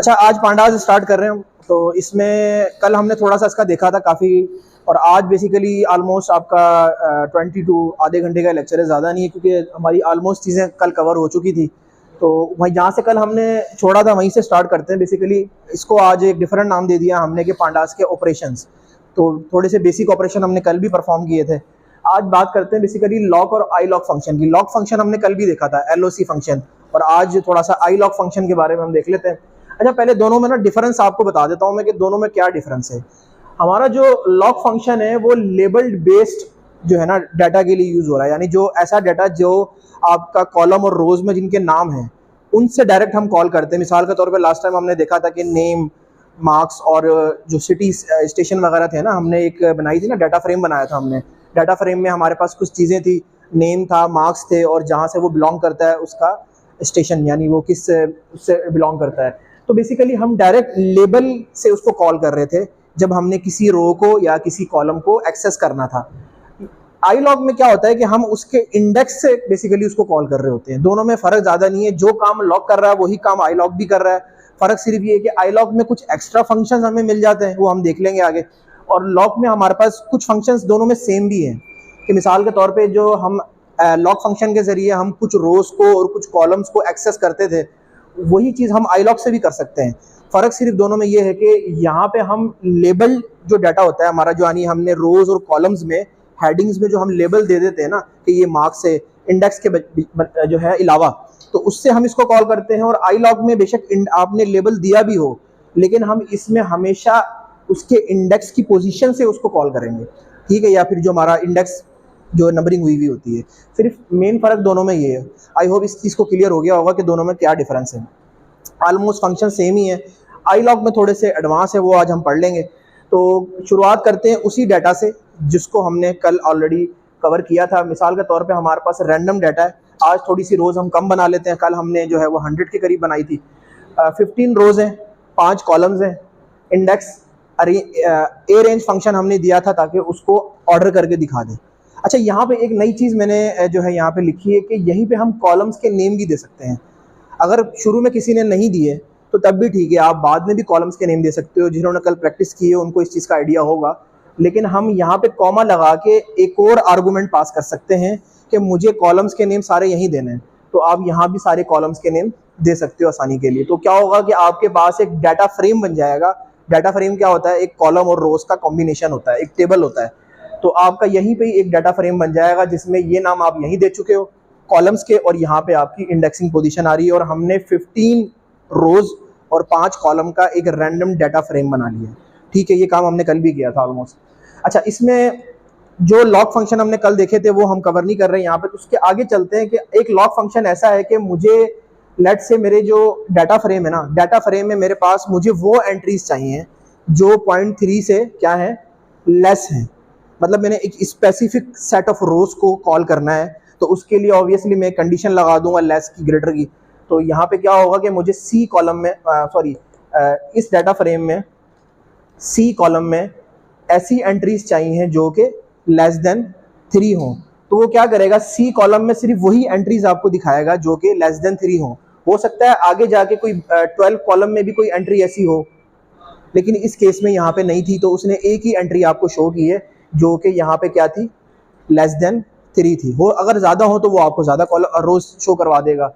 अच्छा, आज pandas start कर रहे हैं हम। तो इसमें कल हमने थोड़ा सा इसका देखा था काफ़ी, और आज बेसिकली ऑलमोस्ट आपका 22 आधे घंटे का लेक्चर है, ज़्यादा नहीं है क्योंकि हमारी ऑलमोस्ट चीज़ें कल कवर हो चुकी थी। तो वहीं जहाँ से कल हमने छोड़ा था वहीं से स्टार्ट करते हैं। बेसिकली इसको आज एक डिफरेंट नाम दे दिया हमने कि पांडास के ऑपरेशंस। तो थोड़े से बेसिक ऑपरेशन हमने कल भी परफॉर्म किए थे। आज बात करते हैं बेसिकली लॉक और आई लॉक फंक्शन की। लॉक फंक्शन हमने कल भी देखा था, LOC फंक्शन, और आज थोड़ा सा आई लॉक फंक्शन के बारे में हम देख लेते हैं। अच्छा, पहले दोनों में ना डिफरेंस आपको बता देता हूँ मैं कि दोनों में क्या डिफरेंस है। हमारा जो लॉक फंक्शन है वो लेबल्ड बेस्ड जो है ना डाटा के लिए यूज हो रहा है, यानी जो ऐसा डाटा जो आपका कॉलम और रोज में जिनके नाम हैं उनसे डायरेक्ट हम कॉल करते हैं। मिसाल के तौर पे लास्ट टाइम हमने देखा था कि नेम, मार्क्स और जो सिटी स्टेशन वगैरह थे ना, हमने एक बनाई थी ना, डाटा फ्रेम बनाया था हमने। डाटा फ्रेम में हमारे पास कुछ चीज़ें थी, नेम था, मार्क्स थे, और जहाँ से वो बिलोंग करता है उसका स्टेशन, यानी वो किस उससे बिलोंग करता है। तो बेसिकली हम डायरेक्ट लेबल से उसको कॉल कर रहे थे जब हमने किसी रो को या किसी कॉलम को एक्सेस करना था। आई लॉग में क्या होता है कि हम उसके इंडेक्स से बेसिकली उसको कॉल कर रहे होते हैं। दोनों में फर्क ज़्यादा नहीं है, जो काम लॉक कर रहा है वही काम आई लॉग भी कर रहा है। फर्क सिर्फ ये है कि आई लॉग में कुछ एक्स्ट्रा फंक्शंस हमें मिल जाते हैं, वो हम देख लेंगे आगे, और लॉक में हमारे पास कुछ फंक्शंस दोनों में सेम भी हैं। कि मिसाल के तौर पे जो हम लॉक फंक्शन के जरिए हम कुछ रोज को और कुछ कॉलम्स को एक्सेस करते थे, वही चीज़ हम आई लॉक से भी कर सकते हैं। फ़र्क सिर्फ दोनों में ये है कि यहाँ पे हम लेबल जो डाटा होता है हमारा, जो यानी हमने रोज और कॉलम्स में हेडिंग्स में जो हम लेबल दे देते हैं ना कि ये मार्क्स है, इंडेक्स के जो है अलावा, तो उससे हम इसको कॉल करते हैं। और आई लॉग में बेशक आपने लेबल दिया भी हो, लेकिन हम इसमें हमेशा उसके इंडेक्स की पोजीशन से उसको कॉल करेंगे, ठीक है, या फिर जो हमारा इंडेक्स जो नंबरिंग हुई होती है। सिर्फ मेन फ़र्क दोनों में ये है। आई होप इस चीज़ को क्लियर हो गया होगा कि दोनों में क्या डिफरेंस है। ऑलमोस्ट फंक्शन सेम ही है, आई लॉग में थोड़े से एडवांस है, वो आज हम पढ़ लेंगे। तो शुरुआत करते हैं उसी डाटा से जिसको हमने कल ऑलरेडी कवर किया था। मिसाल के तौर पे हमारे पास रैंडम डाटा है। आज थोड़ी सी रोज़ हम कम बना लेते हैं, कल हमने जो है वो 100 के करीब बनाई थी। 15 रोज़ हैं, 5 कॉलम्स हैं, इंडेक्स ए रेंज फंक्शन हमने दिया था ताकि उसको ऑर्डर करके दिखा दें। अच्छा, यहाँ पे एक नई चीज़ मैंने जो है यहाँ पे लिखी है कि यहीं पे हम कॉलम्स के नेम भी दे सकते हैं। अगर शुरू में किसी ने नहीं दिए तो तब भी ठीक है, आप बाद में भी कॉलम्स के नेम दे सकते हो। जिन्होंने कल प्रैक्टिस की है उनको इस चीज़ का आइडिया होगा। लेकिन हम यहाँ पे कॉमा लगा के एक और आर्गूमेंट पास कर सकते हैं कि मुझे कॉलम्स के नेम सारे यहीं देने हैं, तो आप यहाँ भी सारे कॉलम्स के नेम दे सकते हो आसानी के लिए। तो क्या होगा कि आपके पास एक डाटा फ्रेम बन जाएगा। डाटा फ्रेम क्या होता है? एक कॉलम और रोज का कॉम्बिनेशन होता है, एक टेबल होता है। तो आपका यहीं पे एक डाटा फ्रेम बन जाएगा जिसमें ये नाम आप यहीं दे चुके हो कॉलम्स के, और यहाँ पे आपकी इंडेक्सिंग पोजीशन आ रही है, और हमने 15 रोज और 5 कॉलम का एक रैंडम डाटा फ्रेम बना लिया। ठीक है, ये काम हमने कल भी किया था ऑलमोस्ट। अच्छा, इसमें जो लॉक फंक्शन हमने कल देखे थे वो हम कवर नहीं कर रहे हैं यहाँ पे, तो उसके आगे चलते हैं कि एक लॉक फंक्शन ऐसा है कि मुझे लेट से मेरे जो डाटा फ्रेम है ना, डाटा फ्रेम में मेरे पास मुझे वो एंट्रीज चाहिए जो 0.3 से क्या है, लेस है। मतलब मैंने एक स्पेसिफिक सेट ऑफ रोज को कॉल करना है, तो उसके लिए ऑब्वियसली मैं कंडीशन लगा दूंगा लेस की, ग्रेटर की। तो यहाँ पे क्या होगा कि मुझे सी कॉलम में इस डाटा फ्रेम में सी कॉलम में ऐसी एंट्रीज चाहिए जो कि लेस देन 3 हो। तो वो क्या करेगा, सी कॉलम में सिर्फ वही एंट्रीज आपको दिखाएगा जो कि लेस देन 3 हो सकता है आगे जाके कोई 12 कॉलम में भी कोई एंट्री ऐसी हो, लेकिन इस केस में यहाँ पे नहीं थी, तो उसने एक ही एंट्री आपको शो की है जो कि यहाँ पे क्या थी, लेस देन 3 थी। वो अगर ज़्यादा हो तो वो आपको ज़्यादा रोज शो करवा देगा।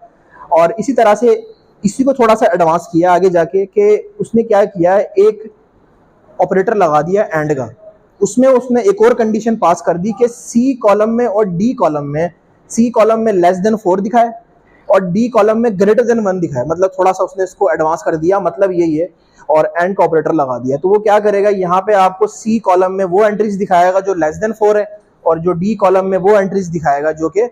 और इसी तरह से इसी को थोड़ा सा एडवांस किया आगे जाके कि उसने क्या किया, एक ऑपरेटर लगा दिया एंड का। उसमें उसने एक और कंडीशन पास कर दी कि सी कॉलम में और डी कॉलम में, सी कॉलम में लेस देन 4 दिखाए और डी कॉलम में ग्रेटर देन 1 दिखाए। मतलब थोड़ा सा उसने इसको एडवांस कर दिया, मतलब यही है, और एंड का ऑपरेटर लगा दिया। तो वो क्या करेगा, यहाँ पे आपको सी कॉलम में वो एंट्रीज दिखाएगा जो लेस देन 4 है, और जो डी कॉलम में वो एंट्रीज दिखाएगा जो कि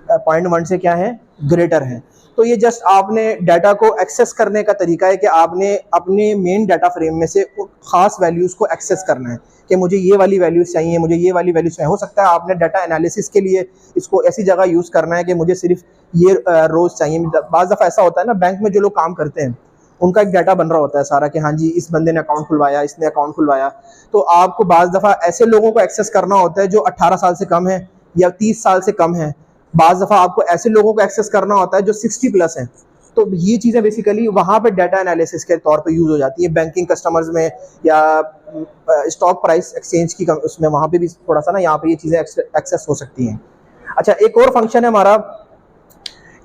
0.1 से क्या है, ग्रेटर है। तो ये जस्ट आपने डाटा को एक्सेस करने का तरीका है कि आपने अपने मेन डाटा फ्रेम में से खास वैल्यूज़ को एक्सेस करना है कि मुझे ये वाली वैल्यूज़ चाहिए, मुझे ये वाली वैल्यूज़ चाहिए। हो सकता है आपने डाटा एनालिसिस के लिए इसको ऐसी जगह यूज़ करना है कि मुझे सिर्फ ये रोज़ चाहिए। बाज़ दफ़ा ऐसा होता है ना, बैंक में जो लोग काम करते हैं उनका एक डाटा बन रहा होता है सारा कि हाँ जी इस बंदे ने अकाउंट खुलवाया, इसने अकाउंट खुलवाया। तो आपको बाज़ दफ़ा ऐसे लोगों को एक्सेस करना होता है जो 18 साल से कम है या 30 साल से कम है। बाज़ दफ़ा आपको ऐसे लोगों को एक्सेस करना होता है जो 60 प्लस हैं। तो ये चीज़ें बेसिकली वहाँ पे डाटा एनालिसिस के तौर पे यूज़ हो जाती है, बैंकिंग कस्टमर्स में या स्टॉक प्राइस एक्सचेंज की उसमें, वहाँ पे भी थोड़ा सा ना यहाँ पे ये चीज़ें एक्सेस हो सकती हैं। अच्छा, एक और फंक्शन है हमारा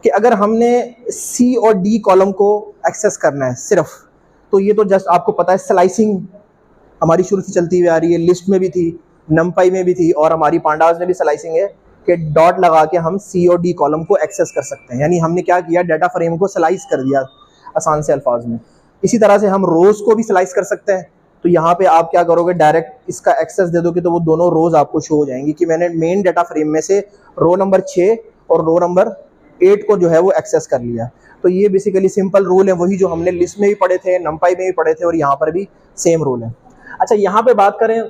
कि अगर हमने सी और डी कॉलम को एक्सेस करना है सिर्फ, तो ये तो जस्ट आपको पता है स्लाइसिंग हमारी शुरू से चलती हुई आ रही है, लिस्ट में भी थी, नमपाई में भी थी, और हमारी पांडास में भी स्लाइसिंग है कि डॉट लगा के हम सी और डी कॉलम को एक्सेस कर सकते हैं। यानी हमने क्या किया, डाटा फ्रेम को स्लाइस कर दिया आसान से अल्फाज में। इसी तरह से हम रोज़ को भी स्लाइस कर सकते हैं। तो यहाँ पे आप क्या करोगे, डायरेक्ट इसका एक्सेस दे दोगे तो वो दोनों रोज़ आपको शो हो जाएंगी कि मैंने मेन डाटा फ्रेम में से रो नंबर 6 और रो नंबर 8 को जो है वो एक्सेस कर लिया। तो ये बेसिकली सिंपल रूल है, वही जो हमने लिस्ट में भी पढ़े थे, नमपाई में भी पढ़े थे, और यहाँ पर भी सेम रूल है। अच्छा, यहाँ पे बात करें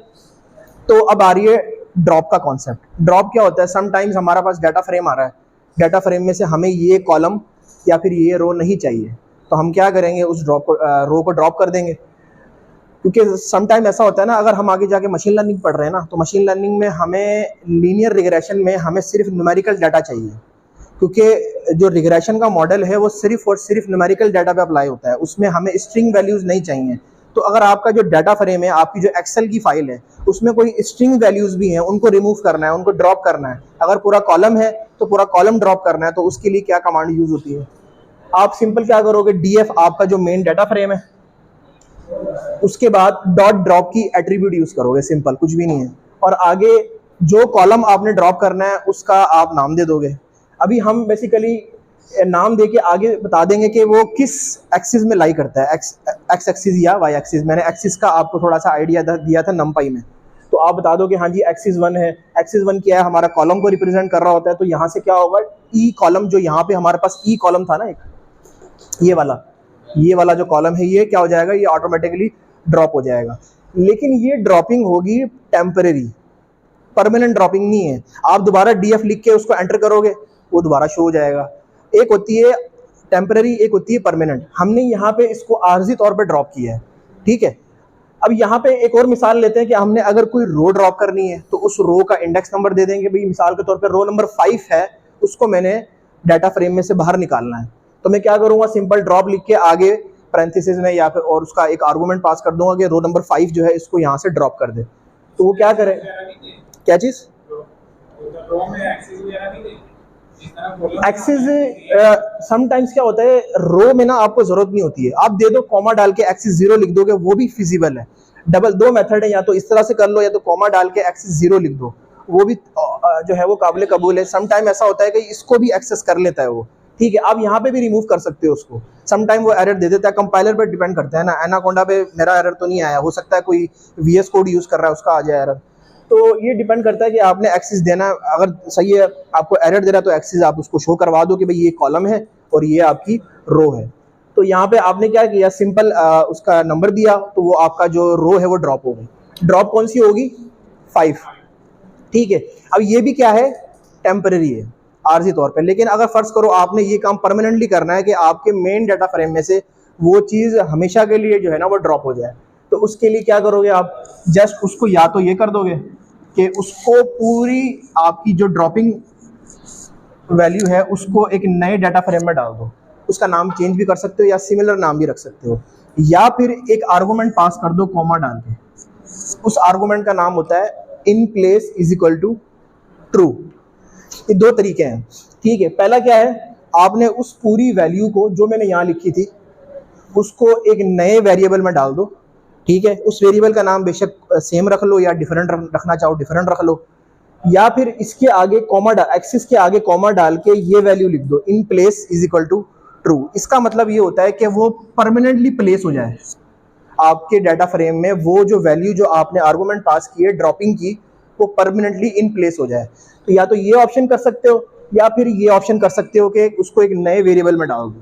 तो अब आ रही है ड्रॉप का कॉन्सेप्ट। ड्रॉप क्या होता है, समटाइम्स हमारा पास डाटा फ्रेम आ रहा है, डाटा फ्रेम में से हमें ये कॉलम या फिर ये रो नहीं चाहिए, तो हम क्या करेंगे, उस रो को ड्रॉप कर देंगे। क्योंकि समटाइम ऐसा होता है ना, अगर हम आगे जाके मशीन लर्निंग पढ़ रहे हैं ना, तो मशीन लर्निंग में हमें लीनियर रिग्रेशन में हमें सिर्फ न्यूमेरिकल डाटा चाहिए, क्योंकि जो रिग्रेशन का मॉडल है वो सिर्फ और सिर्फ न्यूमेरिकल डाटा पे अप्लाई होता है, उसमें हमें स्ट्रिंग वैल्यूज़ नहीं चाहिए। तो अगर आपका जो डाटा फ्रेम है, आपकी जो एक्सेल की फाइल है, उसमें कोई स्ट्रिंग वैल्यूज़ भी हैं, उनको रिमूव करना है, उनको ड्रॉप करना है। अगर पूरा कॉलम है तो पूरा कॉलम ड्रॉप करना है, तो उसके लिए क्या कमांड यूज़ होती है, आप सिंपल क्या करोगे, डीएफ आपका जो मेन डाटा फ्रेम है, उसके बाद डॉट ड्रॉप की एट्रीब्यूट यूज़ करोगे, सिंपल, कुछ भी नहीं है। और आगे जो कॉलम आपने ड्रॉप करना है उसका आप नाम दे दोगे। अभी हम बेसिकली नाम देके आगे बता देंगे कि वो किस एक्सिस में लाई करता है, एक्स एक्सिस या वाई एक्सिस। मैंने एक्सिस का आपको थोड़ा सा आइडिया दिया था नमपाई में, तो आप बता दो कि हाँ जी एक्सिस 1 है। एक्सिस 1 क्या है, हमारा कॉलम को रिप्रेजेंट कर रहा होता है। तो यहाँ से क्या होगा, ई कॉलम, जो यहाँ पे हमारे पास ई कॉलम था ना एक, ये वाला जो कॉलम है, ये क्या हो जाएगा, ये ऑटोमेटिकली ड्रॉप हो जाएगा। लेकिन ये ड्रॉपिंग होगी टेम्परेरी, परमानेंट ड्रॉपिंग नहीं है। आप दोबारा डीएफ लिख के उसको एंटर करोगे, वो दोबारा शो हो जाएगा। एक होती है टेम्परेरी, एक होती है परमानेंट। हमने यहाँ पे इसको आर्जी तौर पे ड्रॉप किया है, ठीक है। अब यहाँ पे एक और मिसाल लेते हैं कि हमने अगर कोई रो ड्रॉप करनी है, तो उस रो का इंडेक्स नंबर दे देंगे। भाई मिसाल के तौर पे रो नंबर 5 है, उसको मैंने डाटा फ्रेम में से बाहर निकालना है, तो मैं क्या करूँगा, सिंपल ड्रॉप लिख के आगे पैरेंथेसिस में या फिर और उसका एक आर्गूमेंट पास कर दूंगा कि रो नंबर 5 जो है इसको यहाँ से ड्रॉप कर दे। तो वो क्या करे, क्या चीज़, एक्सिस समटाइम्स क्या होता है, रो में ना आपको जरूरत नहीं होती है, आप दे दो कॉमा डाल के एक्सिस 0 लिख दोगे, वो भी फिजिबल है। डबल दो मेथड है, या तो इस तरह से कर लो, या तो कॉमा डाल के एक्सिस 0 लिख दो, वो भी जो है वो काबिल कबूल है। समटाइम ऐसा होता है कि इसको भी एक्सेस कर लेता है वो, ठीक है। आप यहाँ पे भी रिमूव कर सकते हो उसको। समटाइम वो एरर दे देता है, कंपाइलर पे डिपेंड करता है ना। एनाकोंडा पे मेरा एरर तो नहीं आया, हो सकता है कोई VS कोड यूज़ कर रहा है उसका आ जाए एरर। तो ये डिपेंड करता है कि आपने एक्सिस देना, अगर सही है आपको एरर दे रहा है तो एक्सिस आप उसको शो करवा दो कि भाई ये कॉलम है और ये आपकी रो है। तो यहाँ पे आपने क्या किया, सिंपल उसका नंबर दिया, तो वो आपका जो रो है वो ड्रॉप हो गई। ड्रॉप कौन सी होगी, 5, ठीक है। अब ये भी क्या है, टेम्परेरी है, आर्जी तौर पे। लेकिन अगर फर्ज करो आपने ये काम परमानेंटली करना है कि आपके मेन डाटा फ्रेम में से वो चीज़ हमेशा के लिए जो है ना वो ड्रॉप हो जाए, तो उसके लिए क्या करोगे आप, जस्ट उसको या तो ये कर दोगे कि उसको पूरी आपकी जो ड्रॉपिंग वैल्यू है उसको एक नए डाटा फ्रेम में डाल दो। उसका नाम चेंज भी कर सकते हो या सिमिलर नाम भी रख सकते हो, या फिर एक आर्गूमेंट पास कर दो कॉमा डाल के। उस आर्गूमेंट का नाम होता है in place is equal to true. ये दो तरीके हैं, ठीक है। पहला क्या है, आपने उस पूरी वैल्यू को जो मैंने यहाँ लिखी थी उसको एक नए वेरिएबल में डाल दो, ठीक है। उस वेरिएबल का नाम बेशक सेम रख लो या डिफरेंट रखना चाहो डिफरेंट रख लो, या फिर इसके आगे कॉमा डाल, एक्सिस के आगे कॉमा डाल के ये वैल्यू लिख दो, in place is equal to true. इसका मतलब ये होता है कि वो परमानेंटली प्लेस हो जाए आपके डाटा फ्रेम में, वो जो वैल्यू जो आपने आर्गूमेंट पास की है ड्रॉपिंग की, वो परमानेंटली इन प्लेस हो जाए। तो या तो ये ऑप्शन कर सकते हो या फिर ये ऑप्शन कर सकते हो कि उसको एक नए वेरिएबल में डाल दो,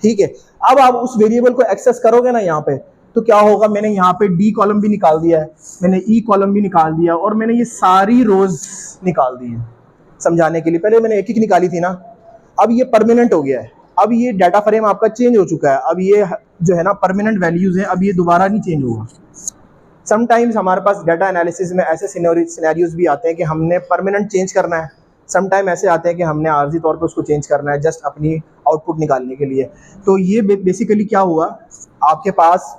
ठीक है। अब आप उस वेरिएबल को एक्सेस करोगे ना यहाँ पे, तो क्या होगा, मैंने यहाँ पे डी कॉलम भी निकाल दिया है, मैंने ई कॉलम भी निकाल दिया, और मैंने ये सारी रोज निकाल दी है। समझाने के लिए पहले मैंने एक निकाली थी ना, अब ये परमानेंट हो गया है। अब ये डाटा फ्रेम आपका चेंज हो चुका है, अब ये जो है ना परमानेंट वैल्यूज हैं, अब ये दोबारा नहीं चेंज होगा। समटाइम्स हमारे पास डाटा एनालिसिस में ऐसे सिनेरियोज भी आते हैं कि हमने परमानेंट चेंज करना है, समटाइम ऐसे आते हैं कि हमने आर्जी तौर पे उसको चेंज करना है जस्ट अपनी आउटपुट निकालने के लिए। तो ये बेसिकली क्या हुआ, आपके पास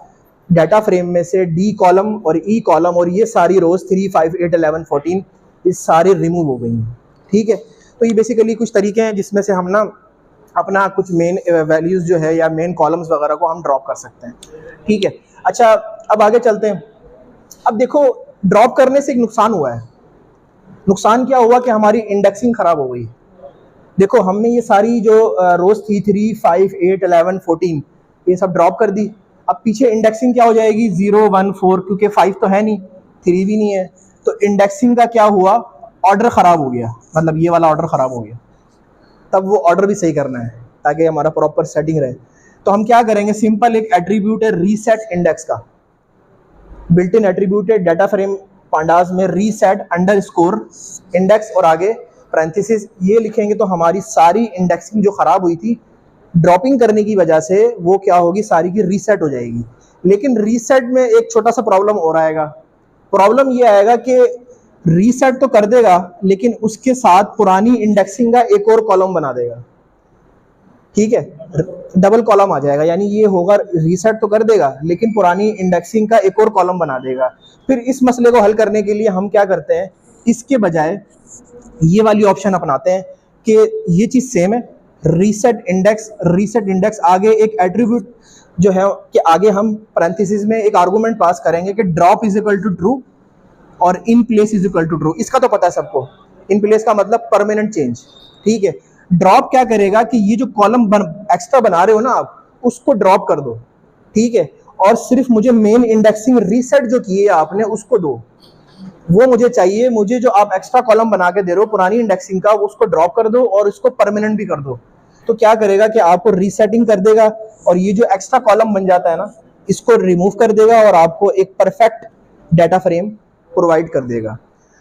डाटा फ्रेम में से डी कॉलम और ई कॉलम और ये सारी रोज 3, 5, 8, 11, 14 ये सारे रिमूव हो गई हैं। ठीक है, तो ये बेसिकली कुछ तरीके हैं जिसमें से हम ना अपना कुछ मेन वैल्यूज़ जो है या मेन कॉलम्स वगैरह को हम ड्रॉप कर सकते हैं। ठीक है, अच्छा अब आगे चलते हैं। अब देखो ड्रॉप करने से एक नुकसान हुआ है। नुकसान क्या हुआ कि हमारी इंडेक्सिंग ख़राब हो गई। देखो हमने ये सारी जो रोज थी 3, 5, 8, 11, 14 ये सब ड्रॉप कर दी। अब पीछे इंडेक्सिंग क्या हो जाएगी 0, 1, 4, क्योंकि 5 तो है नहीं, 3 भी नहीं है, तो इंडेक्सिंग का क्या हुआ, ऑर्डर ख़राब हो गया, मतलब ये वाला ऑर्डर ख़राब हो गया। तब वो ऑर्डर भी सही करना है ताकि हमारा प्रॉपर सेटिंग रहे। तो हम क्या करेंगे, सिंपल एक एट्रीब्यूट है रीसेट इंडेक्स का, बिल्ट इन एट्रीब्यूट है डाटा फ्रेम पांडास में रीसेट अंडरस्कोर इंडेक्स और आगे पैरेंथेसिस, ये लिखेंगे तो हमारी सारी इंडेक्सिंग जो ख़राब हुई थी ड्रॉपिंग करने की वजह से वो क्या होगी, सारी की रीसेट हो जाएगी। लेकिन रीसेट में एक छोटा सा प्रॉब्लम और आएगा। प्रॉब्लम ये आएगा कि रीसेट तो कर देगा लेकिन उसके साथ पुरानी इंडेक्सिंग का एक और कॉलम बना देगा। ठीक है, डबल कॉलम आ जाएगा, यानी ये होगा रीसेट तो कर देगा लेकिन पुरानी इंडेक्सिंग का एक और कॉलम बना देगा। फिर इस मसले को हल करने के लिए हम क्या करते हैं, इसके बजाय ये वाली ऑप्शन अपनाते हैं कि ये चीज़ सेम है, रीसेट इंडेक्स आगे एक एट्रीब्यूट जो है कि आगे हम पैरेंथेसिस में एक आर्गुमेंट पास करेंगे कि drop is equal to true और in place is equal to true. इसका तो पता है सबको, इन प्लेस का मतलब परमानेंट चेंज। ठीक है, ड्रॉप क्या करेगा कि ये जो कॉलम एक्स्ट्रा बना रहे हो ना आप, उसको ड्रॉप कर दो। ठीक है, और सिर्फ मुझे मेन इंडेक्सिंग रीसेट जो किए आपने उसको दो, वो मुझे चाहिए। मुझे जो आप एक्स्ट्रा कॉलम बना के दे रहे हो पुरानी इंडेक्सिंग का, उसको ड्रॉप कर दो और उसको परमानेंट भी कर दो। तो क्या करेगा कि आपको रीसेटिंग कर देगा और ये जो एक्स्ट्रा कॉलम बन जाता है ना, इसको रिमूव कर देगा और आपको एक परफेक्ट डाटा फ्रेम प्रोवाइड कर देगा।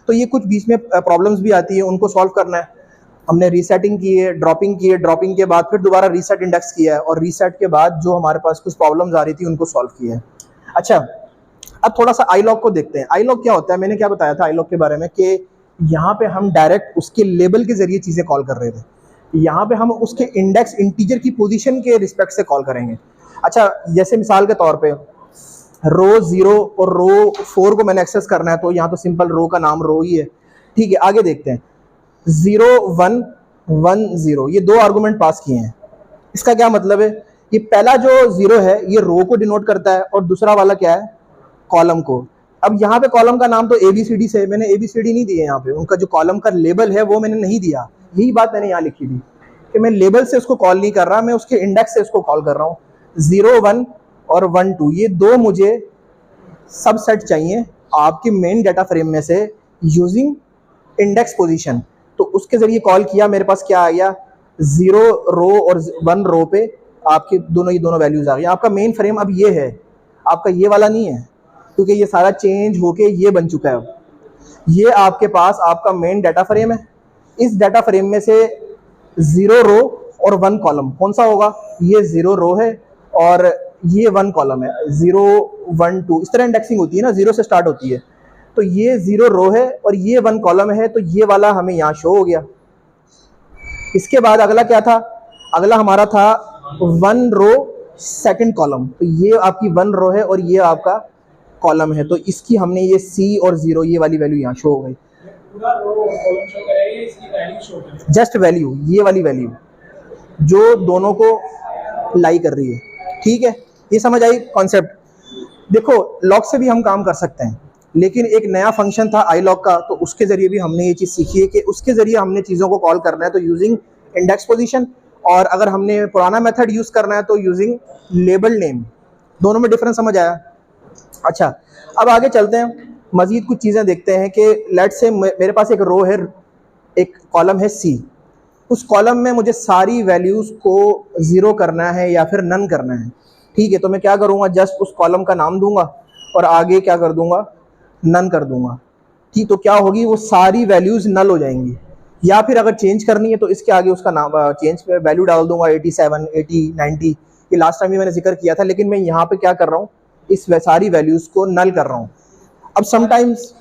तो ये कुछ बीच में प्रॉब्लम्स भी आती है, उनको सॉल्व करना है। हमने रीसेटिंग की है, ड्रॉपिंग के बाद फिर दोबारा रीसेट इंडेक्स किया है और रीसेट के बाद जो हमारे पास कुछ प्रॉब्लम्स आ रही थी उनको सॉल्व किया है। अच्छा, अब थोड़ा सा आईलॉग को देखते हैं। आईलॉग क्या होता है, मैंने क्या बताया था आईलॉग के बारे में कि यहाँ पे हम डायरेक्ट उसके लेबल के जरिए चीज़ें कॉल कर रहे थे, यहाँ पे हम उसके इंडेक्स इंटीजर की पोजीशन के रिस्पेक्ट से कॉल करेंगे। अच्छा, जैसे मिसाल के तौर पे रो 0 और रो 4 को मैंने एक्सेस करना है, तो यहाँ तो सिंपल रो का नाम रो ही है। ठीक है, आगे देखते हैं 0, 1, 1, 0 ये दो आर्गुमेंट पास किए हैं। इसका क्या मतलब है, ये पहला जो 0 है ये रो को डिनोट करता है और दूसरा वाला क्या है, कॉलम को। अब यहाँ पे कॉलम का नाम तो ABCD से, मैंने ABCD नहीं दिए यहाँ पे, उनका जो कॉलम का लेबल है वो मैंने नहीं दिया। यही बात मैंने यहाँ लिखी थी कि मैं लेबल से उसको कॉल नहीं कर रहा, मैं उसके इंडेक्स से उसको कॉल कर रहा हूँ। 0, 1 और 1, 2 ये दो मुझे सबसेट चाहिए आपके मेन डाटा फ्रेम में से यूजिंग इंडेक्स पोजीशन। तो उसके जरिए कॉल किया, मेरे पास क्या आ गया, 0 रो और 1 रो पे आपके ये दोनों वैल्यूज आ गई। आपका मेन फ्रेम अब ये है, आपका ये वाला नहीं है, क्योंकि ये सारा चेंज होके ये बन चुका है। अब ये आपके पास आपका मेन डाटा फ्रेम है। इस डाटा फ्रेम में से 0 रो और 1 कॉलम कौन सा होगा, ये 0 रो है और ये 1 कॉलम है। 0, 1, 2 इस तरह इंडेक्सिंग होती है ना, 0 से स्टार्ट होती है। तो ये 0 रो है और ये 1 कॉलम है, तो ये वाला हमें यहाँ शो हो गया। इसके बाद अगला क्या था, अगला हमारा था 1 रो 2nd कॉलम, तो ये आपकी 1 रो है और ये आपका कॉलम है। तो इसकी हमने ये C और 0 ये वाली वैल्यू यहाँ शो हो गई। जस्ट वैल्यू, ये वाली वैल्यू जो दोनों को लाई कर रही है। ठीक है, ये समझ आई कॉन्सेप्ट। देखो लॉग से भी हम काम कर सकते हैं, लेकिन एक नया फंक्शन था iLog का, तो उसके जरिए भी हमने ये चीज़ सीखी है कि उसके जरिए हमने चीज़ों को कॉल करना है तो यूजिंग इंडेक्स पोजीशन, और अगर हमने पुराना मेथड यूज़ करना है तो यूजिंग लेबल नेम। दोनों में डिफरेंस समझ आया। अच्छा, अब आगे चलते हैं, मज़ीद कुछ चीज़ें देखते हैं कि लेट्स से मेरे पास एक रो है, एक कॉलम है C। उस कॉलम में मुझे सारी वैल्यूज़ को 0 करना है या फिर नन करना है। ठीक है, तो मैं क्या करूँगा, जस्ट उस कॉलम का नाम दूंगा और आगे क्या कर दूंगा, नन कर दूंगा। ठीक, तो क्या होगी, वो सारी वैल्यूज़ नल हो जाएंगी। या फिर अगर चेंज करनी है तो इसके आगे उसका नाम चेंज पे वैल्यू डाल दूंगा 87, 80, 90। ये लास्ट टाइम भी मैंने जिक्र किया था, लेकिन मैं यहाँ पे क्या कर रहा हूँ, इस सारी वैल्यूज़ को नल कर रहा हूँ। अब समटाइम्स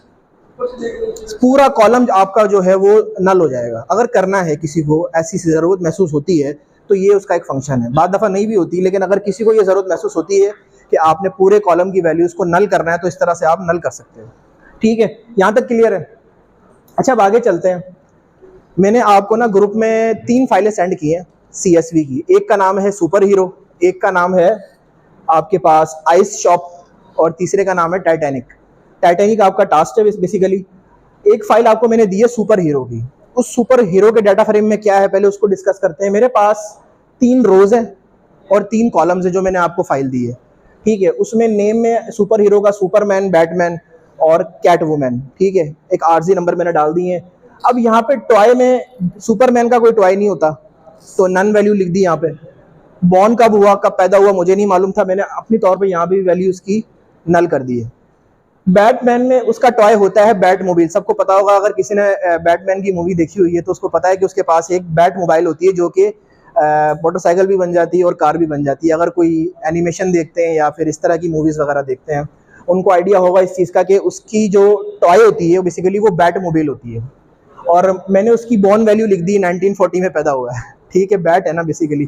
पूरा कॉलम आपका जो है वो नल हो जाएगा। अगर करना है किसी को, ऐसी ज़रूरत महसूस होती है तो ये उसका एक फंक्शन है। बाद दफ़ा नहीं भी होती, लेकिन अगर किसी को ये ज़रूरत महसूस होती है कि आपने पूरे कॉलम की वैल्यूज़ को नल करना है तो इस तरह से आप नल कर सकते हो। ठीक है, यहाँ तक क्लियर है? अच्छा, अब आगे चलते हैं। मैंने आपको ना ग्रुप में 3 फाइलें सेंड की हैं CSV की। एक का नाम है सुपर हीरो, एक का नाम है आपके पास आइस शॉप और तीसरे का नाम है टाइटैनिक। टाइटैनिक आपका टास्क है बेसिकली। एक फाइल आपको मैंने दी है सुपर हीरो की। उस सुपर हीरो के डाटा फ्रेम में क्या है पहले उसको डिस्कस करते हैं। मेरे पास 3 रोज हैं और 3 कॉलम्स है जो मैंने आपको फाइल दी है। ठीक है, उसमें नेम में सुपर हीरो का सुपरमैन, बैटमैन और कैट वुमेन। ठीक है, एक RG नंबर मैंने डाल दिए हैं। अब यहाँ पे टॉय में सुपरमैन का कोई टॉय नहीं होता, तो नन वैल्यू लिख दी यहाँ पे। बॉर्न कब हुआ, कब पैदा हुआ, मुझे नहीं मालूम था, मैंने अपनी तौर पे यहाँ भी वैल्यू उसकी नल कर दी है। बैटमैन में उसका टॉय होता है बैट मोबाइल। सबको पता होगा, अगर किसी ने बैटमैन की मूवी देखी हुई है तो उसको पता है कि उसके पास एक बैट मोबाइल होती है जो कि मोटरसाइकिल भी बन जाती है और कार भी बन जाती है। अगर कोई एनिमेशन देखते हैं या फिर इस तरह की मूवीज़ वगैरह देखते हैं, उनको आइडिया होगा इस चीज़ का कि उसकी जो टॉय होती है बेसिकली वो बैट मोबाइल होती है। और मैंने उसकी बॉर्न वैल्यू लिख दी 1940 में पैदा हुआ है। ठीक है, बैट है ना बेसिकली।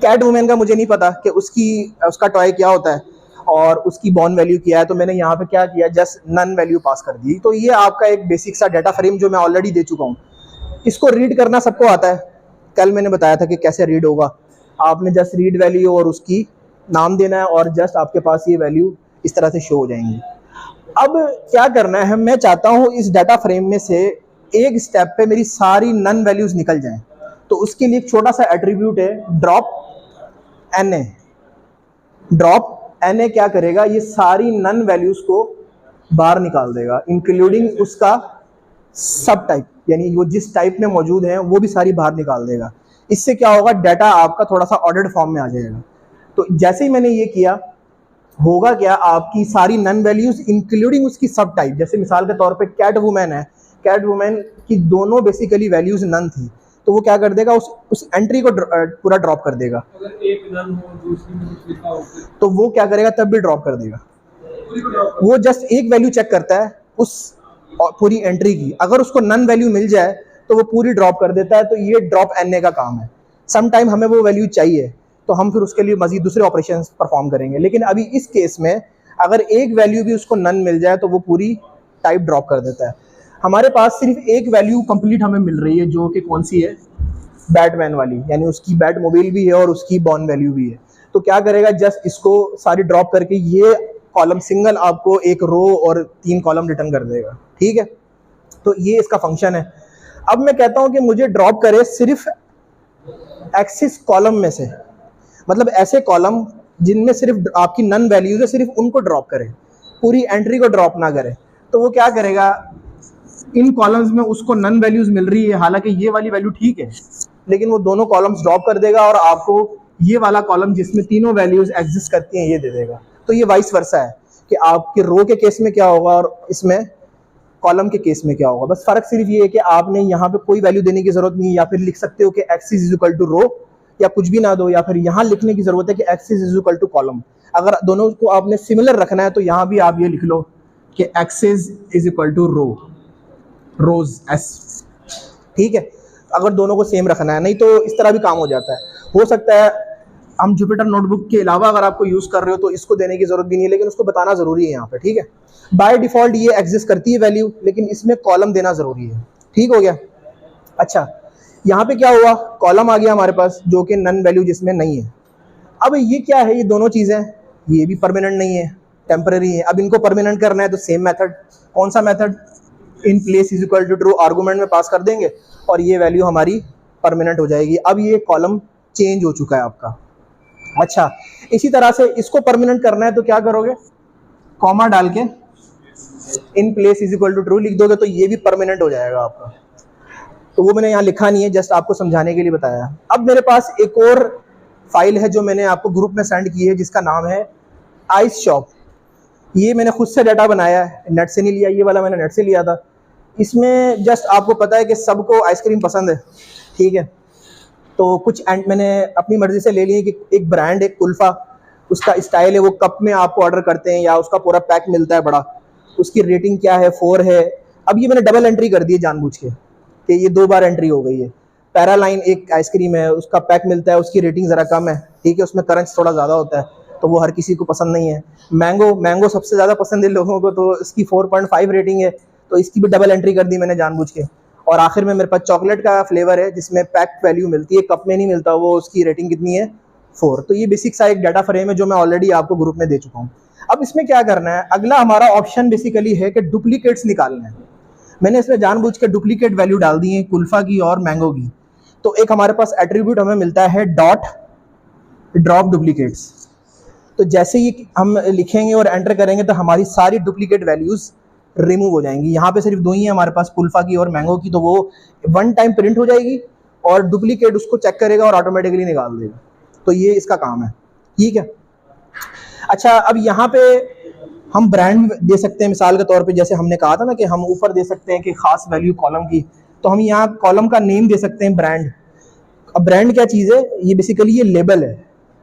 कैट वुमेन का मुझे नहीं पता कि उसका टॉय क्या होता है और उसकी बॉर्न वैल्यू क्या है, तो मैंने यहाँ पे क्या किया, जस्ट नन वैल्यू पास कर दी। तो ये आपका एक बेसिक सा डाटा फ्रेम जो मैं ऑलरेडी दे चुका हूँ। इसको रीड करना सबको आता है, कल मैंने बताया था कि कैसे रीड होगा। आपने जस्ट रीड वैल्यू और उसकी नाम देना है और जस्ट आपके पास ये वैल्यू इस तरह से शो हो जाएंगी। अब क्या करना है, मैं चाहता हूँ इस डाटा फ्रेम में से एक स्टेप पे मेरी सारी नन वैल्यूज निकल जाएं। तो उसके लिए एक छोटा सा एट्रीब्यूट है ड्रॉप NA। ड्रॉप NA क्या करेगा, ये सारी नन वैल्यूज को बाहर निकाल देगा, इंक्लूडिंग उसका सब टाइप, यानी वो जिस टाइप में मौजूद है वो भी सारी बाहर निकाल देगा। इससे क्या होगा, डाटा आपका थोड़ा सा ऑर्डर्ड फॉर्म में आ जाएगा। तो जैसे ही मैंने ये किया, होगा क्या, आपकी सारी नन वैल्यूज इंक्लूडिंग उसकी सब टाइप, जैसे मिसाल के तौर पे कैट वुमेन है, कैट वुमेन की दोनों बेसिकली वैल्यूज नन थी, तो वो क्या कर देगा, उस एंट्री को पूरा ड्रॉप कर देगा। अगर एक नन हो दूसरी में लिखा हो तो वो क्या करेगा, तब भी ड्रॉप कर देगा। वो जस्ट एक वैल्यू चेक करता है उस पूरी एंट्री की, अगर उसको नन वैल्यू मिल जाए तो वो पूरी ड्रॉप कर देता है। तो ये ड्रॉप NA का काम है। सम टाइम हमें वो वैल्यू चाहिए तो हम फिर उसके लिए मजीद दूसरे ऑपरेशन परफॉर्म करेंगे, लेकिन अभी इस केस में अगर एक वैल्यू भी उसको नन मिल जाए तो वो पूरी टाइप ड्रॉप कर देता है। हमारे पास सिर्फ एक वैल्यू कंप्लीट हमें मिल रही है जो कि कौन सी है, बैटमैन वाली, यानी उसकी बैट मोबाइल भी है और उसकी बॉर्न वैल्यू भी है। तो क्या करेगा, जस्ट इसको सारी ड्रॉप करके ये कॉलम सिंगल आपको एक रो और 3 कॉलम रिटर्न कर देगा। ठीक है, तो ये इसका फंक्शन है। अब मैं कहता हूं कि मुझे ड्रॉप करे सिर्फ एक्सिस कॉलम में से, मतलब ऐसे कॉलम जिनमें सिर्फ आपकी नन वैल्यूज है, सिर्फ उनको ड्रॉप करे, पूरी एंट्री को ड्रॉप ना करे। तो वो क्या करेगा, इन कॉलम्स में उसको नन वैल्यूज मिल रही है, हालांकि ये वाली वैल्यू ठीक है, लेकिन वो दोनों कॉलम्स ड्रॉप कर देगा और आपको ये वाला कॉलम जिसमें तीनों वैल्यूज एग्जिस्ट करती हैं ये दे देगा। तो ये वाइस वर्सा है कि आपके रो के केस में क्या होगा और इसमें कॉलम के केस में क्या होगा। बस फर्क सिर्फ ये है कि आपने यहाँ पे कोई वैल्यू देने की जरूरत नहीं है, या फिर लिख सकते हो कि एक्सिस इज इक्वल टू रो, या कुछ भी ना दो, या फिर यहाँ लिखने की जरूरत है कि axis is equal to column. अगर दोनों को आपने सिमिलर रखना है तो यहाँ भी आप ये लिख लो कि axis is equal to row, rows S। ठीक है, अगर दोनों को सेम रखना है, नहीं तो इस तरह भी काम हो जाता है। हो सकता है हम जुपिटर नोटबुक के अलावा अगर आपको यूज कर रहे हो तो इसको देने की जरूरत भी नहीं है, लेकिन उसको बताना जरूरी है यहाँ पे। ठीक है, बाय डिफॉल्ट ये एग्जिस्ट करती है वैल्यू, लेकिन इसमें कॉलम देना जरूरी है। ठीक हो गया। अच्छा, यहाँ पे क्या हुआ, कॉलम आ गया हमारे पास जो कि नन वैल्यू जिसमें नहीं है। अब ये क्या है, ये दोनों चीजें, ये भी परमानेंट नहीं है, टेम्पररी है। अब इनको परमानेंट करना है तो सेम मेथड, कौन सा method, in place is equal to true argument में पास कर देंगे और ये वैल्यू हमारी परमानेंट हो जाएगी। अब ये कॉलम चेंज हो चुका है आपका। अच्छा, इसी तरह से इसको परमानेंट करना है तो क्या करोगे, कॉमा डाल के in place is equal to true लिख दोगे तो ये भी परमानेंट हो जाएगा आपका। तो वो मैंने यहाँ लिखा नहीं है, जस्ट आपको समझाने के लिए बताया। अब मेरे पास एक और फाइल है जो मैंने आपको ग्रुप में सेंड की है जिसका नाम है आइस शॉप। ये मैंने खुद से डाटा बनाया है, नेट से नहीं लिया, ये वाला मैंने नेट से लिया था। इसमें जस्ट आपको पता है कि सबको आइसक्रीम पसंद है, ठीक है, तो कुछ मैंने अपनी मर्जी से ले ली है कि एक ब्रांड है कुल्फा, उसका स्टाइल है वो कप में आपको ऑर्डर करते हैं या उसका पूरा पैक मिलता है बड़ा, उसकी रेटिंग क्या है 4 है। अब ये मैंने डबल एंट्री कर दी है जानबूझ के कि ये 2 बार एंट्री हो गई है। पैरालाइन एक आइसक्रीम है, उसका पैक मिलता है, उसकी रेटिंग ज़रा कम है, ठीक है, उसमें क्रंच थोड़ा ज़्यादा होता है, तो वो हर किसी को पसंद नहीं है। मैंगो सबसे ज़्यादा पसंद है लोगों को, तो इसकी 4.5 रेटिंग है, तो इसकी भी डबल एंट्री कर दी मैंने जानबूझ के। और आखिर में मेरे पास चॉकलेट का फ्लेवर है जिसमें पैक वैल्यू मिलती है, कप में नहीं मिलता, वो उसकी रेटिंग कितनी है 4। तो ये बेसिक सा एक डाटा फ्रेम है जो मैं ऑलरेडी आपको ग्रुप में दे चुका हूँ। अब इसमें क्या करना है, अगला हमारा ऑप्शन बेसिकली है कि डुप्लीकेट्स निकालना है। मैंने इसमें जानबूझ के डुप्लीकेट वैल्यू डाल दी है कुल्फा की और मैंगो की। तो एक हमारे पास एट्रीब्यूट हमें मिलता है डॉट ड्रॉप डुप्लीकेट्स। तो जैसे ही हम लिखेंगे और एंटर करेंगे तो हमारी सारी डुप्लीकेट वैल्यूज रिमूव हो जाएंगी। यहाँ पे सिर्फ 2 ही है हमारे पास, कुल्फा की और मैंगो की, तो वो 1 टाइम प्रिंट हो जाएगी और डुप्लीकेट उसको चेक करेगा और ऑटोमेटिकली निकाल देगा। तो ये इसका काम है, ठीक है। अच्छा, अब यहाँ पे हम ब्रांड दे सकते हैं, मिसाल के तौर पे जैसे हमने कहा था ना कि हम ऊपर दे सकते हैं कि खास वैल्यू कॉलम की, तो हम यहाँ कॉलम का नेम दे सकते हैं ब्रांड। अब ब्रांड क्या चीज़ है, ये बेसिकली ये लेबल है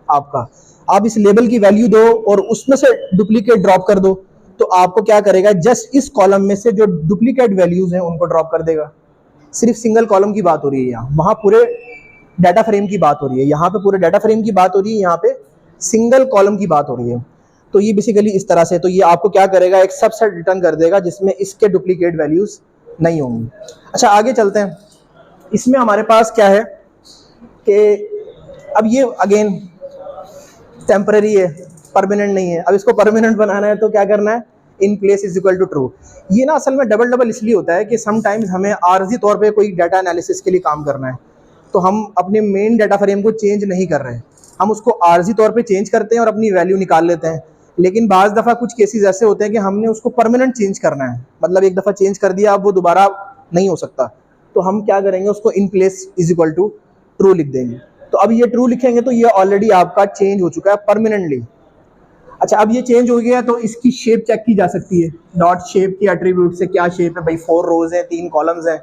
आपका। आप इस लेबल की वैल्यू दो और उसमें से डुप्लीकेट ड्रॉप कर दो, तो आपको क्या करेगा, जस्ट इस कॉलम में से जो डुप्लीकेट वैल्यूज हैं उनको ड्रॉप कर देगा। सिर्फ सिंगल कॉलम की बात हो रही है यहाँ, वहाँ पूरे डाटा फ्रेम की बात हो रही है, यहाँ पे पूरे डाटा फ्रेम की बात हो रही है, यहाँ पे सिंगल कॉलम की बात हो रही है। तो ये बेसिकली इस तरह से, तो ये आपको क्या करेगा, एक सबसेट रिटर्न कर देगा जिसमें इसके डुप्लीकेट वैल्यूज नहीं होंगी। अच्छा, आगे चलते हैं। इसमें हमारे पास क्या है कि अब ये अगेन टेम्पररी है, परमानेंट नहीं है। अब इसको परमानेंट बनाना है तो क्या करना है, in place is equal to true. ये ना असल में डबल इसलिए होता है कि समटाइम्स हमें आर्जी तौर पे कोई डाटा एनालिसिस के लिए काम करना है, तो हम अपने मेन डाटा फ्रेम को चेंज नहीं कर रहे हैं, हम उसको आर्जी तौर पे चेंज करते हैं और अपनी वैल्यू निकाल लेते हैं। लेकिन बाज़ दफ़ा कुछ केसेस ऐसे होते हैं कि हमने उसको परमानेंट चेंज करना है, मतलब एक दफ़ा चेंज कर दिया, अब वो दोबारा नहीं हो सकता, तो हम क्या करेंगे, उसको in place is equal to true लिख देंगे। तो अब ये ट्रू लिखेंगे तो ये ऑलरेडी आपका चेंज हो चुका है परमानेंटली। अच्छा, अब ये चेंज हो गया तो इसकी शेप चेक की जा सकती है, डॉट शेप की एट्रीब्यूट से क्या शेप है भाई, 4 रोज हैं, 3 कॉलम्स हैं।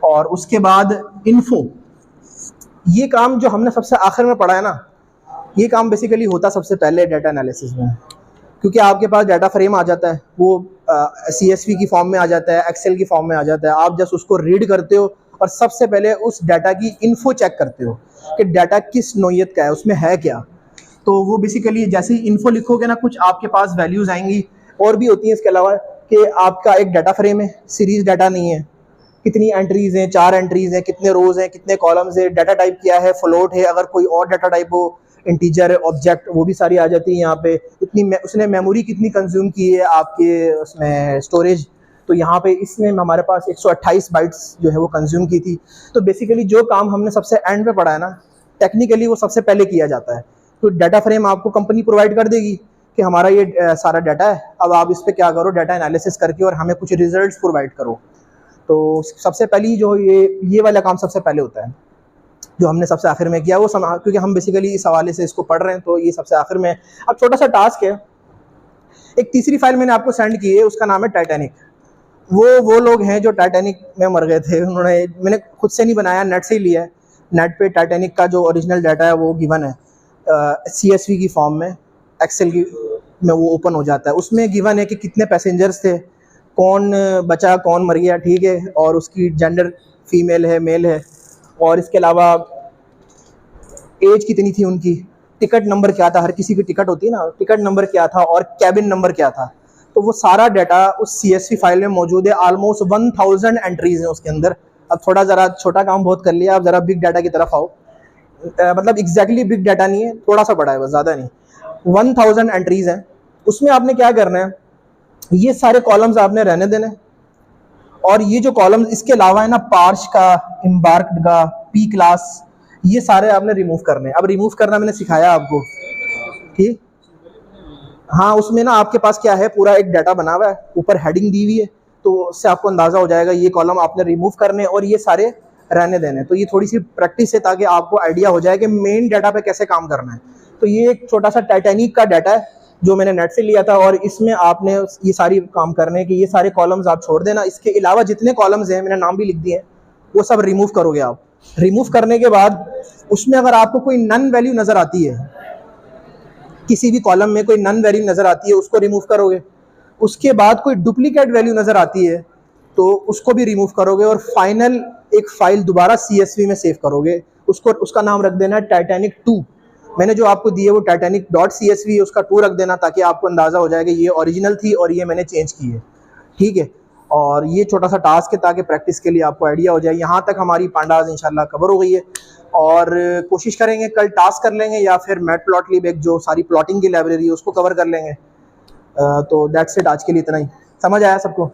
और उसके बाद इन्फो, ये काम जो हमने सबसे आखिर में पढ़ा है ना, ये काम बेसिकली होता सबसे पहले डाटा एनालिसिस में, क्योंकि आपके पास डाटा फ्रेम आ जाता है, वो CSV की फॉर्म में आ जाता है, एक्सेल की फॉर्म में आ जाता है, आप जस्ट उसको रीड करते हो और सबसे पहले उस डाटा की इन्फो चेक करते हो कि डाटा किस नोयत का है, उसमें है क्या। तो वो बेसिकली जैसे ही इन्फो लिखोगे ना, कुछ आपके पास वैल्यूज़ आएंगी। और भी होती हैं इसके अलावा कि आपका एक डाटा फ्रेम है, सीरीज डाटा नहीं है, कितनी एंट्रीज़ हैं, 4 एंट्रीज़ हैं, कितने रोज़ हैं, कितने कॉलम्स हैं, डाटा टाइप क्या है, फ्लोट है, अगर कोई और डाटा टाइप हो, इंटीजर है, ऑब्जेक्ट, वो भी सारी आ जाती है यहाँ पे। उसने मेमोरी कितनी कंज्यूम की है आपके उसमें स्टोरेज, तो यहाँ पे इसमें हमारे पास 128 बाइट्स जो है वो कंज्यूम की थी। तो बेसिकली जो काम हमने सबसे एंड पे पढ़ा है ना, टेक्निकली वो सबसे पहले किया जाता है। तो डाटा फ्रेम आपको कंपनी प्रोवाइड कर देगी कि हमारा ये सारा डाटा है, अब आप इस पर क्या करो, डाटा एनालिसिस करके और हमें कुछ रिजल्ट्स प्रोवाइड करो। तो सबसे पहली जो ये वाला काम सबसे पहले होता है, जो हमने सबसे आखिर में किया वो क्योंकि हम बेसिकली इस हवाले से इसको पढ़ रहे हैं, तो ये सबसे आखिर में। अब छोटा सा टास्क है, एक तीसरी फाइल मैंने आपको सेंड की है, उसका नाम है टाइटैनिक। वो लोग हैं जो टाइटैनिक में मर गए थे, मैंने खुद से नहीं बनाया, नेट से ही लिया है। नेट पे टाइटैनिक का जो ओरिजिनल डाटा है वो गिवन है CSV की फॉर्म में, एक्सेल की में वो ओपन हो जाता है। उसमें गिवन है कि कितने पैसेंजर्स थे, कौन बचा कौन मर गया, ठीक है, और उसकी जेंडर फीमेल है मेल है, और इसके अलावा एज कितनी थी उनकी, टिकट नंबर क्या था, हर किसी की टिकट होती है ना, टिकट नंबर क्या था, और कैबिन नंबर क्या था। तो वो सारा डाटा उस CSV फाइल में मौजूद है। ऑलमोस्ट 1000 एंट्रीज हैं उसके अंदर। अब थोड़ा ज़रा छोटा काम बहुत कर लिया, अब ज़रा बिग डाटा की तरफ आओ। मतलब एग्जैक्टली बिग डाटा नहीं है, थोड़ा सा बड़ा है बस, ज़्यादा नहीं। 1000 एंट्रीज हैं, उसमें आपने क्या करना है, ये सारे कॉलम्स आपने रहने देने, और ये जो कॉलम्स इसके अलावा है ना, पार्श का, एम्बार्क्ड का, P क्लास, ये सारे आपने रिमूव करने। अब रिमूव करना मैंने सिखाया आपको, ठीक। हाँ, उसमें ना आपके पास क्या है, पूरा एक डाटा बना हुआ है, ऊपर हेडिंग दी हुई है, तो उससे आपको अंदाज़ा हो जाएगा ये कॉलम आपने रिमूव करने और ये सारे रहने देने। तो ये थोड़ी सी प्रैक्टिस है ताकि आपको आइडिया हो जाए कि मेन डाटा पे कैसे काम करना है। तो ये एक छोटा सा टाइटैनिक का डाटा है जो मैंने नेट से लिया था, और इसमें आपने ये सारी काम करने कि ये सारे कॉलम्स आप छोड़ देना। इसके अलावा जितने कॉलम्स हैं, मैंने नाम भी लिख दिए हैं, वो सब रिमूव करोगे आप। रिमूव करने के बाद उसमें अगर आपको कोई नन वैल्यू नज़र आती है, किसी भी कॉलम में कोई नन वैल्यू नज़र आती है, उसको रिमूव करोगे। उसके बाद कोई डुप्लीकेट वैल्यू नज़र आती है तो उसको भी रिमूव करोगे। और फाइनल एक फाइल दोबारा CSV में सेव करोगे, उसको उसका नाम रख देना है टाइटैनिक 2। मैंने जो आपको दी है वो टाइटैनिक .csv, उसका 2 रख देना, ताकि आपको अंदाज़ा हो जाएगा ये ओरिजिनल थी और ये मैंने चेंज की है, ठीक है। और ये छोटा सा टास्क है ताकि प्रैक्टिस के लिए आपको आइडिया हो जाए। यहाँ तक हमारी पांडाज इंशाल्लाह कवर हो गई है, और कोशिश करेंगे कल टास्क कर लेंगे या फिर मैटप्लॉटलिब एक जो सारी प्लॉटिंग की लाइब्रेरी है उसको कवर कर लेंगे। तो दैट्स इट, आज के लिए इतना ही। समझ आया सबको?